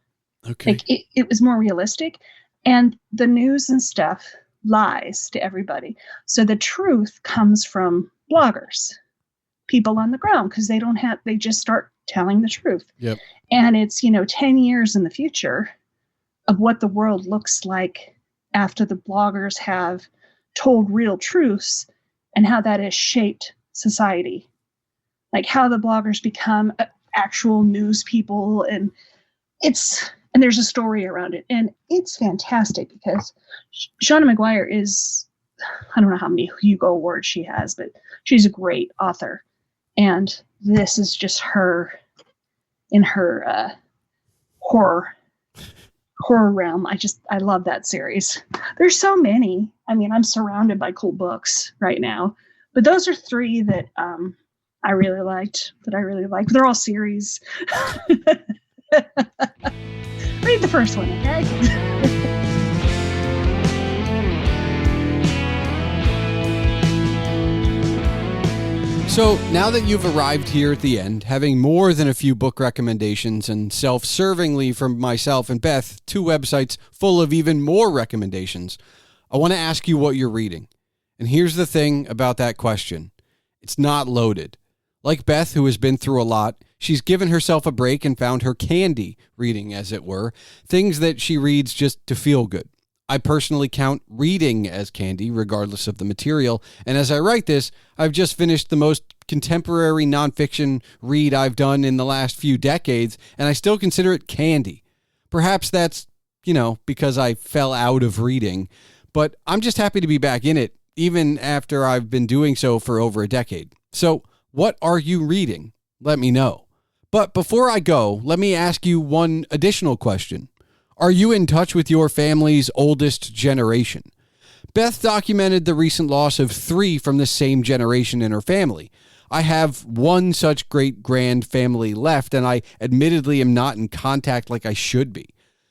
Okay. Like it was more realistic. And the news and stuff lies to everybody. So the truth comes from bloggers, people on the ground, because they just start telling the truth. Yep. And it's, 10 years in the future of what the world looks like after the bloggers have told real truths and how that has shaped society. Like how the bloggers become actual news people, and there's a story around it, and it's fantastic because Shauna Maguire is, I don't know how many Hugo Awards she has, but she's a great author, and this is just her in her horror horror realm. I love that series. There's so many. I mean, I'm surrounded by cool books right now, but those are three that I really liked. They're all series. Read the first one, okay? So now that you've arrived here at the end, having more than a few book recommendations and self-servingly from myself and Beth, 2 websites full of even more recommendations, I want to ask you what you're reading. And here's the thing about that question. It's not loaded. Like Beth, who has been through a lot, she's given herself a break and found her candy reading, as it were, things that she reads just to feel good. I personally count reading as candy, regardless of the material. And as I write this, I've just finished the most contemporary nonfiction read I've done in the last few decades, and I still consider it candy. Perhaps that's, because I fell out of reading, but I'm just happy to be back in it, even after I've been doing so for over a decade. So, what are you reading? Let me know. But before I go, let me ask you one additional question. Are you in touch with your family's oldest generation? Beth documented the recent loss of 3 from the same generation in her family. I have one such great-grand family left, and I admittedly am not in contact like I should be.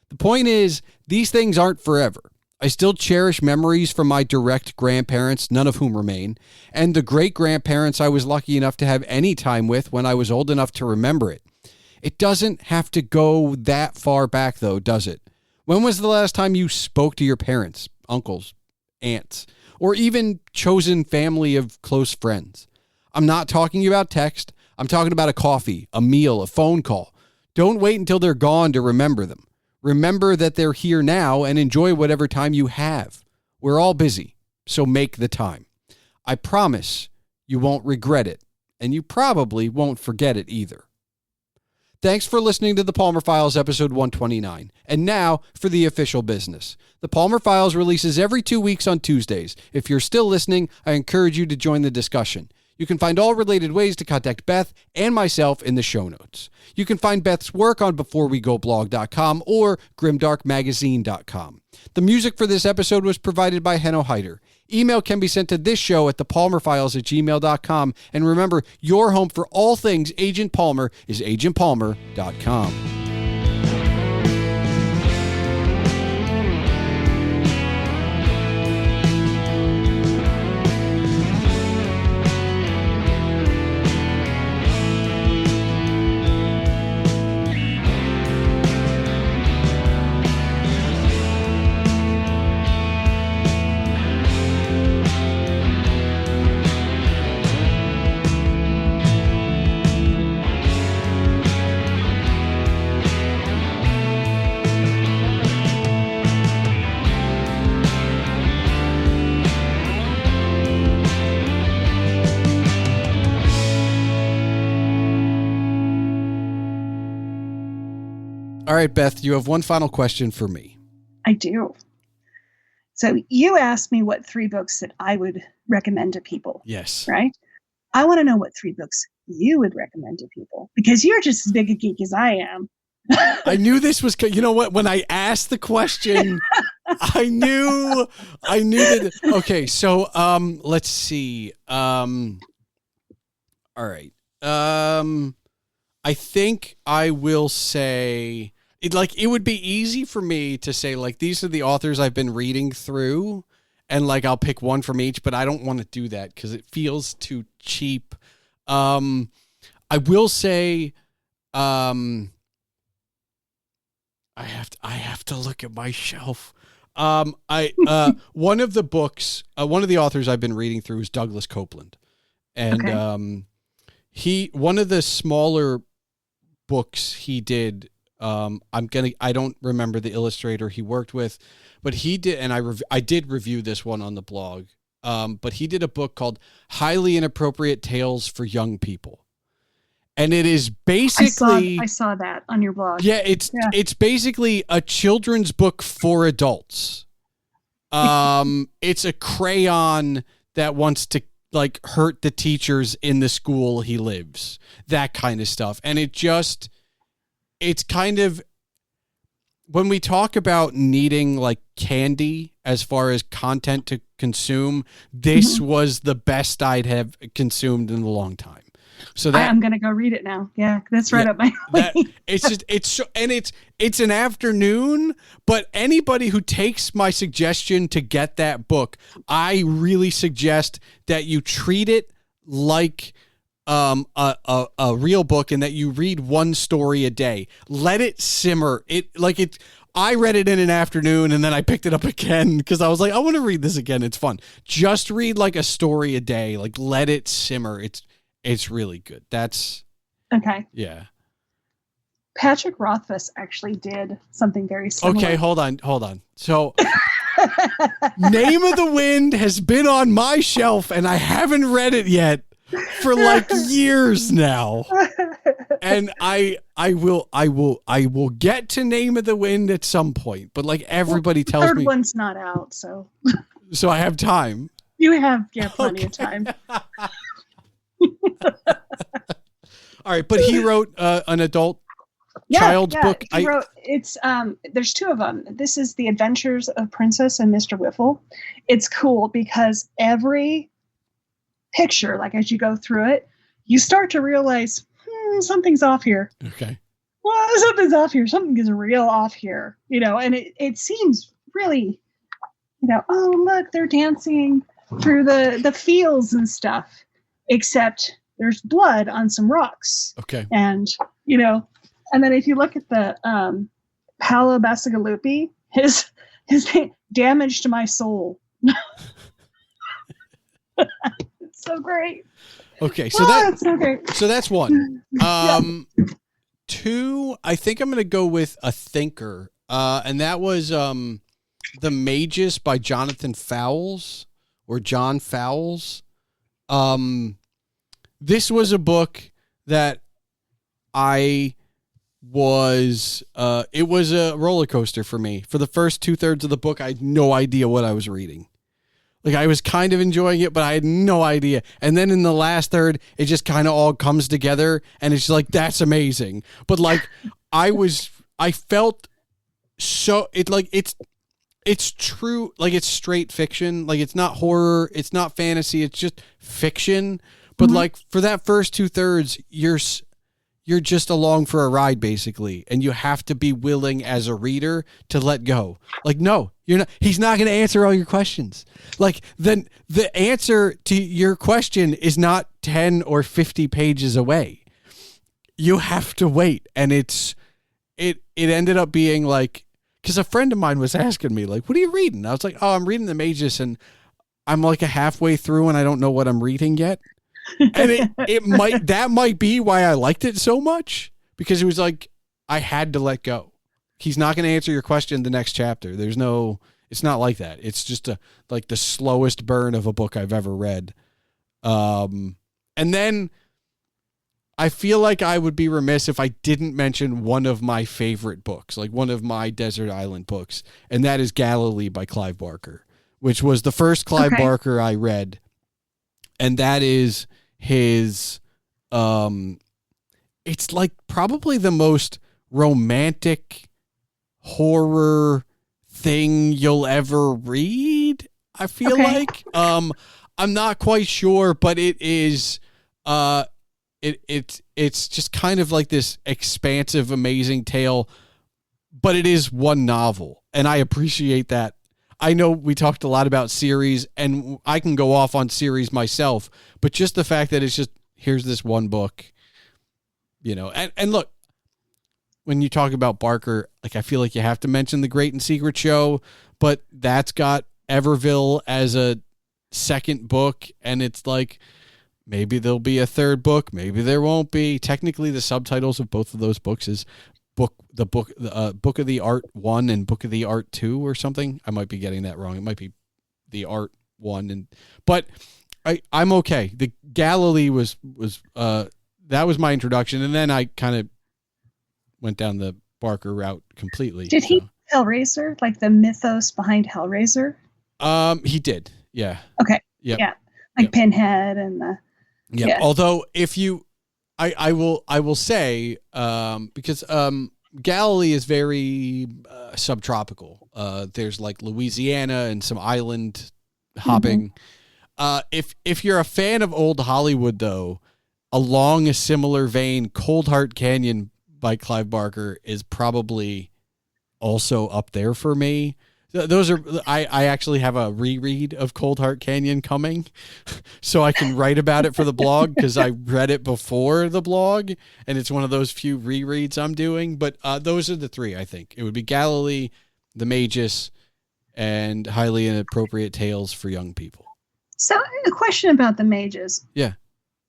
The point is, these things aren't forever. I still cherish memories from my direct grandparents, none of whom remain, and the great-grandparents I was lucky enough to have any time with when I was old enough to remember it. It doesn't have to go that far back, though, does it? When was the last time you spoke to your parents, uncles, aunts, or even chosen family of close friends? I'm not talking about text. I'm talking about a coffee, a meal, a phone call. Don't wait until they're gone to remember them. Remember that they're here now and enjoy whatever time you have. We're all busy, so make the time. I promise you won't regret it, and you probably won't forget it either. Thanks for listening to the Palmer Files, episode 129. And now for the official business. The Palmer Files releases every 2 weeks on Tuesdays. If you're still listening, I encourage you to join the discussion. You can find all related ways to contact Beth and myself in the show notes. You can find Beth's work on beforewegoblog.com or grimdarkmagazine.com. The music for this episode was provided by Henno Heitur. Email can be sent to this show at thepalmerfiles@gmail.com. And remember, your home for all things Agent Palmer is agentpalmer.com. All right, Beth, you have one final question for me. I do. So you asked me what 3 books that I would recommend to people. Yes. Right? I want to know what 3 books you would recommend to people, because you're just as big a geek as I am. I knew this was, you know what, when I asked the question, I knew that. Okay, so let's see. All right. I think I will say it would be easy for me to say, like, these are the authors I've been reading through, and like I'll pick one from each, but I don't want to do that because it feels too cheap. I will say, I have to look at my shelf. One of the books, one of the authors I've been reading through is Douglas Copeland, and okay. One of the smaller books he did. I don't remember the illustrator he worked with, but he did, and I did review this one on the blog. But he did a book called Highly Inappropriate Tales for Young People. And it is basically, I saw that on your blog. Yeah, it's basically a children's book for adults. It's a crayon that wants to like hurt the teachers in the school he lives, that kind of stuff. And it's kind of, when we talk about needing like candy as far as content to consume, this was the best I'd have consumed in a long time. So that I'm going to go read it now. Yeah. That's right up my alley. It's an afternoon, but anybody who takes my suggestion to get that book, I really suggest that you treat it like a real book and that you read one story a day. Let it simmer. I read it in an afternoon and then I picked it up again because I was like, I want to read this again. It's fun. Just read like a story a day. Like let it simmer. It's really good. That's okay. Yeah. Patrick Rothfuss actually did something very similar. Okay, hold on. So Name of the Wind has been on my shelf and I haven't read it yet for like years now. And I will get to Name of the Wind at some point, but like everybody tells me the third one's not out, so I have time. You have plenty of time. All right, but he wrote an adult child's book. He wrote, it's there's two of them. This is The Adventures of Princess and Mr. Whiffle. It's cool because every picture, like as you go through it, you start to realize something's off here. Okay. Well, something's off here. Something is real off here. And it seems really, oh look, they're dancing through the fields and stuff. Except there's blood on some rocks. Okay. And, and then if you look at the Paolo Bacigalupi, his name, Damage to My Soul. It's so great. Okay. So that's so great. So that's one. Two, I think I'm going to go with A Thinker. And that was The Magus by Jonathan Fowles or John Fowles. This was a book that it was a roller coaster for me. For the first 2/3 of the book, I had no idea what I was reading. Like I was kind of enjoying it, but I had no idea. And then in the last third, it just kind of all comes together and it's like, that's amazing. But like, I felt so it's true. Like it's straight fiction. Like it's not horror. It's not fantasy. It's just fiction. But like for that first 2/3, you're just along for a ride basically, and you have to be willing as a reader to let go. Like no, you're not. He's not going to answer all your questions. Like then the answer to your question is not 10 or 50 pages away. You have to wait, and it ended up being like, because a friend of mine was asking me like, "What are you reading?" I was like, "Oh, I'm reading The Magus, and I'm like a halfway through, and I don't know what I'm reading yet." And that might be why I liked it so much, because it was like I had to let go. He's not going to answer your question in the next chapter. It's not like that. It's just like the slowest burn of a book I've ever read. And then I feel like I would be remiss if I didn't mention one of my favorite books, like one of my desert island books, and that is Galilee by Clive Barker, which was the first Clive Barker I read. And that is his, it's like probably the most romantic horror thing you'll ever read. I feel like, I'm not quite sure, but it is, it's just kind of like this expansive, amazing tale, but it is one novel. And I appreciate that. I know we talked a lot about series, and I can go off on series myself, but just the fact that it's just, here's this one book, and look, when you talk about Barker, like I feel like you have to mention The Great and Secret Show, but that's got Everville as a second book, and it's like, maybe there'll be a third book, maybe there won't be. Technically, the subtitles of both of those books is Book of the Art 1 and Book of the Art 2 or something. I might be getting that wrong. It might be the Art 1, but I'm okay. The Galilee was that was my introduction, and then I kind of went down the Barker route completely. Did he Hellraiser, like the mythos behind Hellraiser? He did. Yeah. Okay. Yep. Yeah. Like Pinhead and the. Yep. Yeah. Although if you I will say, because Galilee is very subtropical. There's like Louisiana and some island hopping. If you're a fan of old Hollywood, though, along a similar vein, Cold Heart Canyon by Clive Barker is probably also up there for me. Those are, I actually have a reread of Cold Heart Canyon coming, so I can write about it for the blog, because I read it before the blog, and it's one of those few rereads I'm doing. But those are the three, I think. It would be Galilee, The Magus, and Highly Inappropriate Tales for Young People. So a question about The Magus. Yeah.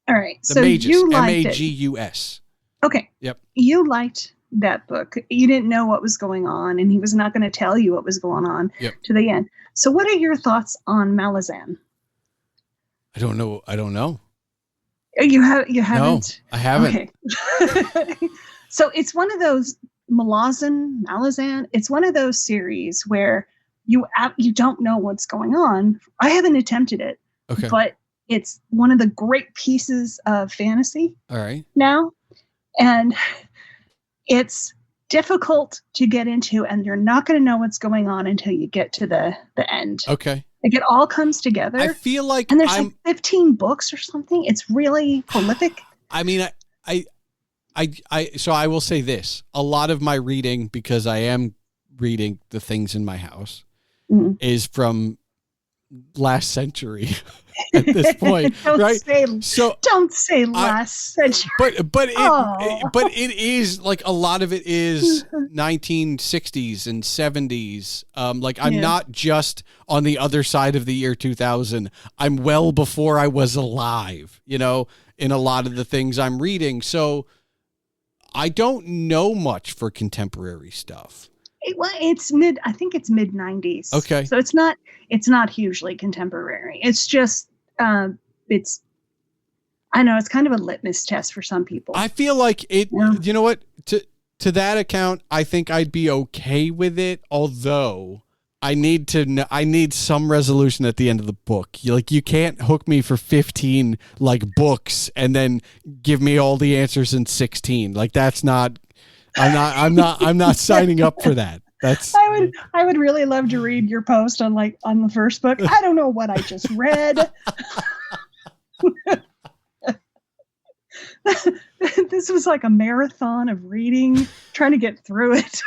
All right. The so Magus, you liked Magus. Okay. Yep. You liked that book. You didn't know what was going on, and he was not going to tell you what was going on to the end. So what are your thoughts on Malazan? I don't know. You haven't? No, I haven't. Okay. So it's one of those Malazan. It's one of those series where you don't know what's going on. I haven't attempted it. Okay. But it's one of the great pieces of fantasy. All right. Now, and it's difficult to get into, and you're not going to know what's going on until you get to the end. Okay. Like, it all comes together. I feel like, and there's like 15 books or something. It's really prolific. I mean, so I will say this: a lot of my reading, because I am reading the things in my house, is from last century at this point. Right? Don't say last century. But it is like, a lot of it is 1960s and 70s. Like, I'm not just on the other side of the year 2000. I'm well before I was alive, in a lot of the things I'm reading. So I don't know much for contemporary stuff. It's I think it's mid 90s. Okay. So it's not hugely contemporary. It's just, I know it's kind of a litmus test for some people. I feel like it, you know what, to that account, I think I'd be okay with it. Although I need some resolution at the end of the book. You can't hook me for 15 books and then give me all the answers in 16. That's not, I'm not signing up for that. I would really love to read your post on the first book. I don't know what I just read. This was like a marathon of reading, trying to get through it.